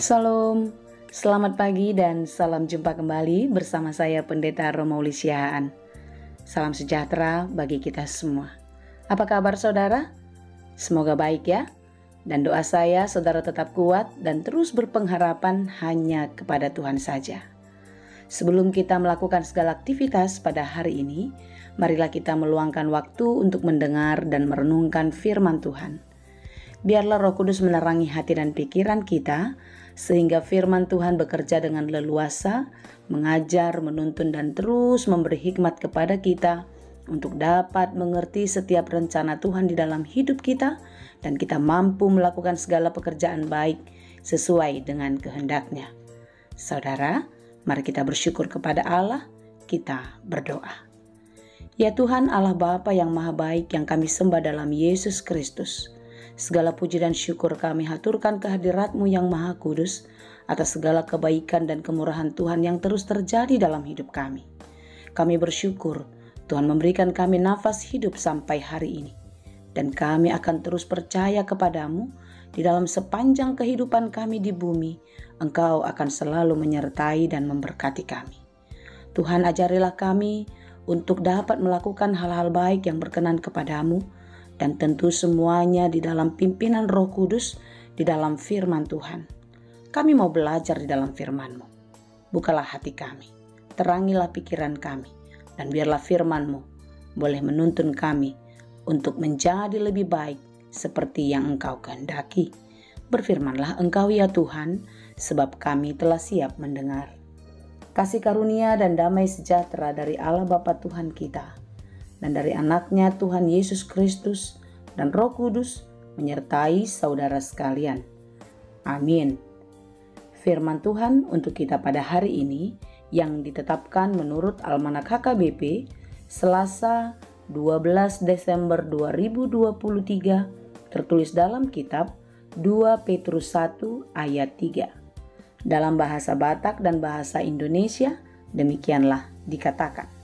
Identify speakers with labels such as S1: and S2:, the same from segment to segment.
S1: Salam, selamat pagi dan salam jumpa kembali bersama saya Pendeta Romauli Siahaan. Salam sejahtera bagi kita semua. Apa kabar saudara? Semoga baik ya. Dan doa saya saudara tetap kuat dan terus berpengharapan hanya kepada Tuhan saja. Sebelum kita melakukan segala aktivitas pada hari ini, marilah kita meluangkan waktu untuk mendengar dan merenungkan firman Tuhan. Biarlah Roh Kudus menerangi hati dan pikiran kita, sehingga firman Tuhan bekerja dengan leluasa, mengajar, menuntun, dan terus memberi hikmat kepada kita untuk dapat mengerti setiap rencana Tuhan di dalam hidup kita, dan kita mampu melakukan segala pekerjaan baik sesuai dengan kehendak-Nya. Saudara, mari kita bersyukur kepada Allah, kita berdoa. Ya Tuhan Allah Bapa yang Maha Baik yang kami sembah dalam Yesus Kristus, segala puji dan syukur kami haturkan kehadirat-Mu yang Maha Kudus atas segala kebaikan dan kemurahan Tuhan yang terus terjadi dalam hidup kami. Kami bersyukur Tuhan memberikan kami nafas hidup sampai hari ini. Dan kami akan terus percaya kepadamu di dalam sepanjang kehidupan kami di bumi. Engkau akan selalu menyertai dan memberkati kami. Tuhan ajarilah kami untuk dapat melakukan hal-hal baik yang berkenan kepadamu, dan tentu semuanya di dalam pimpinan Roh Kudus di dalam firman Tuhan. Kami mau belajar di dalam firman-Mu. Bukalah hati kami, terangilah pikiran kami, dan biarlah firman-Mu boleh menuntun kami untuk menjadi lebih baik seperti yang Engkau kehendaki. Berfirmanlah Engkau ya Tuhan, sebab kami telah siap mendengar. Kasih karunia dan damai sejahtera dari Allah Bapa Tuhan kita, dan dari anak-Nya Tuhan Yesus Kristus dan Roh Kudus menyertai saudara sekalian. Amin. Firman Tuhan untuk kita pada hari ini yang ditetapkan menurut Almanak HKBP Selasa 12 Desember 2023 tertulis dalam kitab 2 Petrus 1 ayat 3. Dalam bahasa Batak dan bahasa Indonesia demikianlah dikatakan.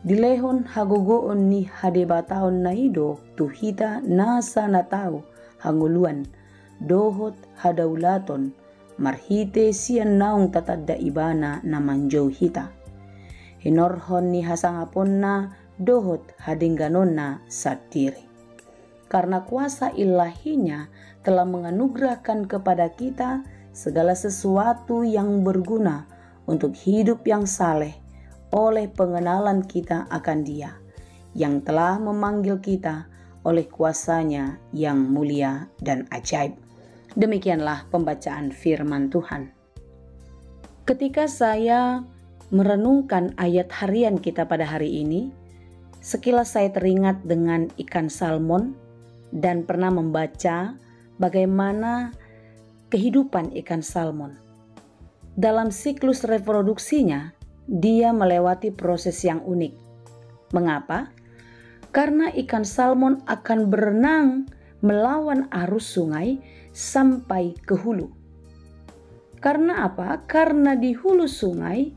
S1: Dilehon hagogoon ni hadebataon naido tuhita nasa natao hanguluan dohot hadaulaton marhite sian naung tatadda ibana namanjau hita hinorhon ni hasangaponna dohot hadingganonna satiri. Karena kuasa ilahinya telah menganugerahkan kepada kita segala sesuatu yang berguna untuk hidup yang saleh oleh pengenalan kita akan Dia yang telah memanggil kita oleh kuasa-Nya yang mulia dan ajaib. Demikianlah pembacaan firman Tuhan. Ketika saya merenungkan ayat harian kita pada hari ini, sekilas saya teringat dengan ikan salmon dan pernah membaca bagaimana kehidupan ikan salmon. Dalam siklus reproduksinya, dia melewati proses yang unik. Mengapa? Karena ikan salmon akan berenang melawan arus sungai sampai ke hulu. Karena apa? Karena di hulu sungai,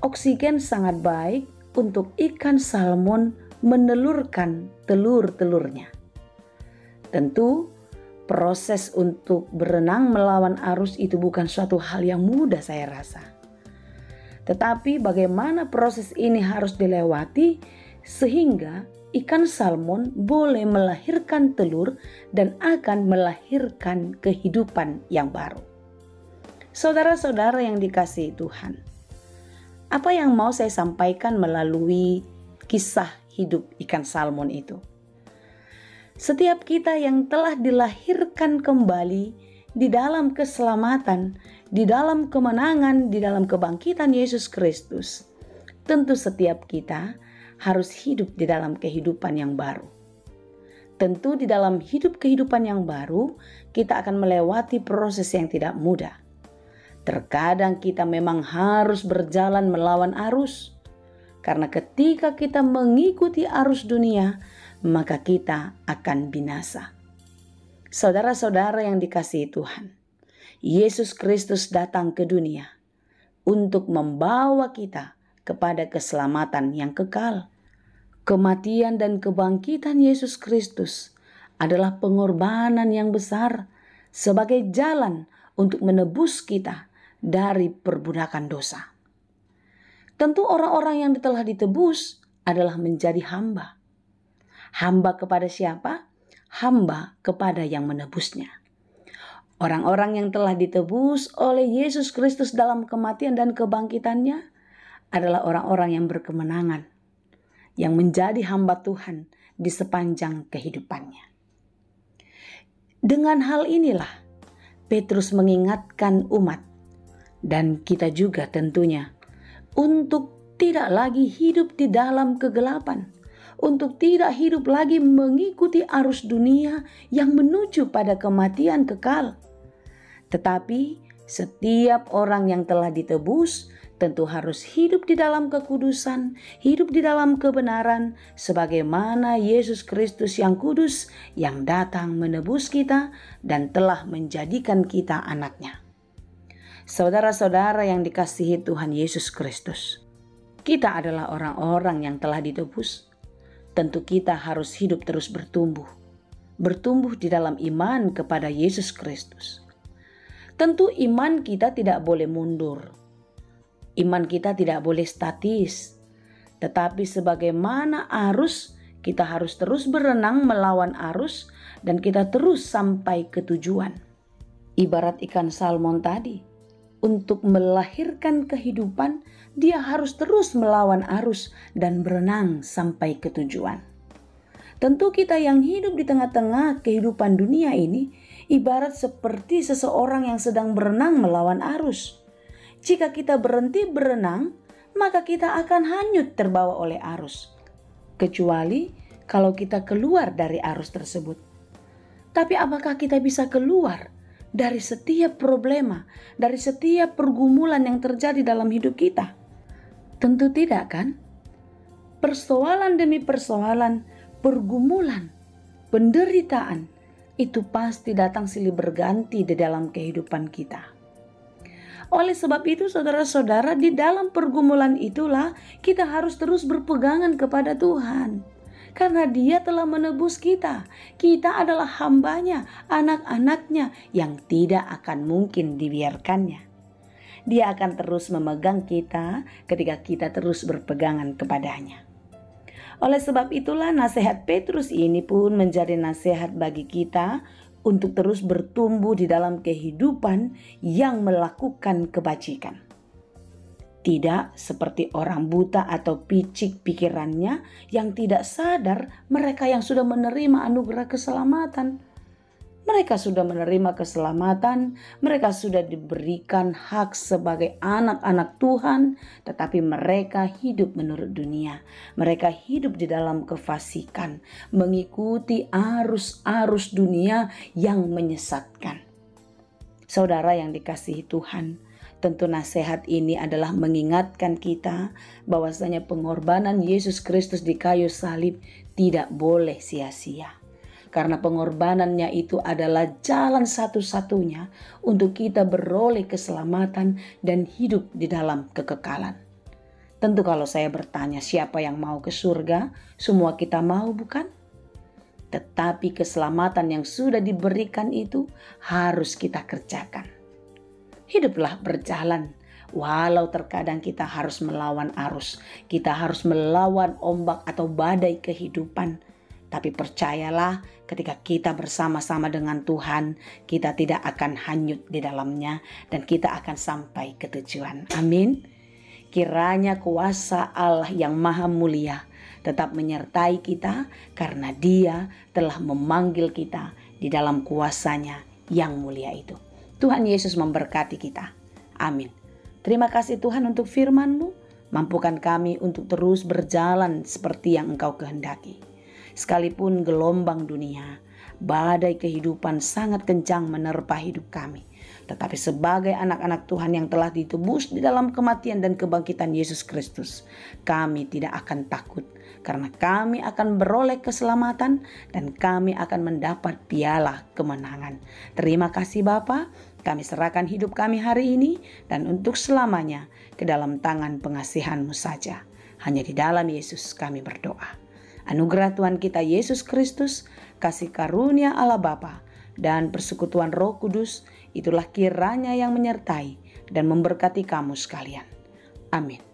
S1: oksigen sangat baik untuk ikan salmon menelurkan telur-telurnya. Tentu, proses untuk berenang melawan arus itu bukan suatu hal yang mudah saya rasa. Tetapi bagaimana proses ini harus dilewati sehingga ikan salmon boleh melahirkan telur dan akan melahirkan kehidupan yang baru. Saudara-saudara yang dikasihi Tuhan, apa yang mau saya sampaikan melalui kisah hidup ikan salmon itu? Setiap kita yang telah dilahirkan kembali di dalam keselamatan, di dalam kemenangan, di dalam kebangkitan Yesus Kristus, tentu setiap kita harus hidup di dalam kehidupan yang baru. Tentu di dalam hidup kehidupan yang baru, kita akan melewati proses yang tidak mudah. Terkadang kita memang harus berjalan melawan arus, karena ketika kita mengikuti arus dunia, maka kita akan binasa. Saudara-saudara yang dikasihi Tuhan, Yesus Kristus datang ke dunia untuk membawa kita kepada keselamatan yang kekal. Kematian dan kebangkitan Yesus Kristus adalah pengorbanan yang besar sebagai jalan untuk menebus kita dari perbudakan dosa. Tentu orang-orang yang telah ditebus adalah menjadi hamba. Hamba kepada siapa? Hamba kepada yang menebusnya. Orang-orang yang telah ditebus oleh Yesus Kristus dalam kematian dan kebangkitannya adalah orang-orang yang berkemenangan, yang menjadi hamba Tuhan di sepanjang kehidupannya. Dengan hal inilah Petrus mengingatkan umat dan kita juga tentunya untuk tidak lagi hidup di dalam kegelapan, untuk tidak hidup lagi mengikuti arus dunia yang menuju pada kematian kekal. Tetapi setiap orang yang telah ditebus tentu harus hidup di dalam kekudusan, hidup di dalam kebenaran, sebagaimana Yesus Kristus yang kudus yang datang menebus kita dan telah menjadikan kita anaknya. Saudara-saudara yang dikasihi Tuhan Yesus Kristus, kita adalah orang-orang yang telah ditebus. Tentu kita harus hidup terus bertumbuh di dalam iman kepada Yesus Kristus. Tentu iman kita tidak boleh mundur. Iman kita tidak boleh statis, tetapi sebagaimana arus, kita harus terus berenang melawan arus dan kita terus sampai ke tujuan. Ibarat ikan salmon tadi, untuk melahirkan kehidupan, dia harus terus melawan arus dan berenang sampai ke tujuan. Tentu kita yang hidup di tengah-tengah kehidupan dunia ini, ibarat seperti seseorang yang sedang berenang melawan arus. Jika kita berhenti berenang, maka kita akan hanyut terbawa oleh arus. Kecuali kalau kita keluar dari arus tersebut. Tapi apakah kita bisa keluar dari setiap problema, dari setiap pergumulan yang terjadi dalam hidup kita? Tentu tidak, kan? Persoalan demi persoalan, pergumulan, penderitaan, itu pasti datang silih berganti di dalam kehidupan kita. Oleh sebab itu saudara-saudara, di dalam pergumulan itulah kita harus terus berpegangan kepada Tuhan. Karena Dia telah menebus kita. Kita adalah hambanya, anak-anaknya yang tidak akan mungkin dibiarkannya. Dia akan terus memegang kita ketika kita terus berpegangan kepadanya. Oleh sebab itulah nasihat Petrus ini pun menjadi nasihat bagi kita untuk terus bertumbuh di dalam kehidupan yang melakukan kebajikan. Tidak seperti orang buta atau picik pikirannya yang tidak sadar mereka yang sudah menerima anugerah keselamatan. Mereka sudah menerima keselamatan, mereka sudah diberikan hak sebagai anak-anak Tuhan, tetapi mereka hidup menurut dunia. Mereka hidup di dalam kefasikan, mengikuti arus-arus dunia yang menyesatkan. Saudara yang dikasihi Tuhan, tentu nasihat ini adalah mengingatkan kita bahwasanya pengorbanan Yesus Kristus di kayu salib tidak boleh sia-sia. Karena pengorbanannya itu adalah jalan satu-satunya untuk kita beroleh keselamatan dan hidup di dalam kekekalan. Tentu kalau saya bertanya siapa yang mau ke surga, semua kita mau, bukan? Tetapi keselamatan yang sudah diberikan itu harus kita kerjakan. Hiduplah berjalan, walau terkadang kita harus melawan arus, kita harus melawan ombak atau badai kehidupan. Tapi percayalah, ketika kita bersama-sama dengan Tuhan, kita tidak akan hanyut di dalamnya dan kita akan sampai ke tujuan. Amin. Kiranya kuasa Allah yang maha mulia tetap menyertai kita karena Dia telah memanggil kita di dalam kuasanya yang mulia itu. Tuhan Yesus memberkati kita. Amin. Terima kasih Tuhan untuk firman-Mu. Mampukan kami untuk terus berjalan seperti yang Engkau kehendaki. Sekalipun gelombang dunia, badai kehidupan sangat kencang menerpa hidup kami. Tetapi sebagai anak-anak Tuhan yang telah ditebus di dalam kematian dan kebangkitan Yesus Kristus, kami tidak akan takut. Karena kami akan beroleh keselamatan dan kami akan mendapat piala kemenangan. Terima kasih Bapa, kami serahkan hidup kami hari ini dan untuk selamanya ke dalam tangan pengasihan-Mu saja. Hanya di dalam Yesus kami berdoa. Anugerah Tuhan kita Yesus Kristus, kasih karunia Allah Bapa, dan persekutuan Roh Kudus itulah kiranya yang menyertai dan memberkati kamu sekalian. Amin.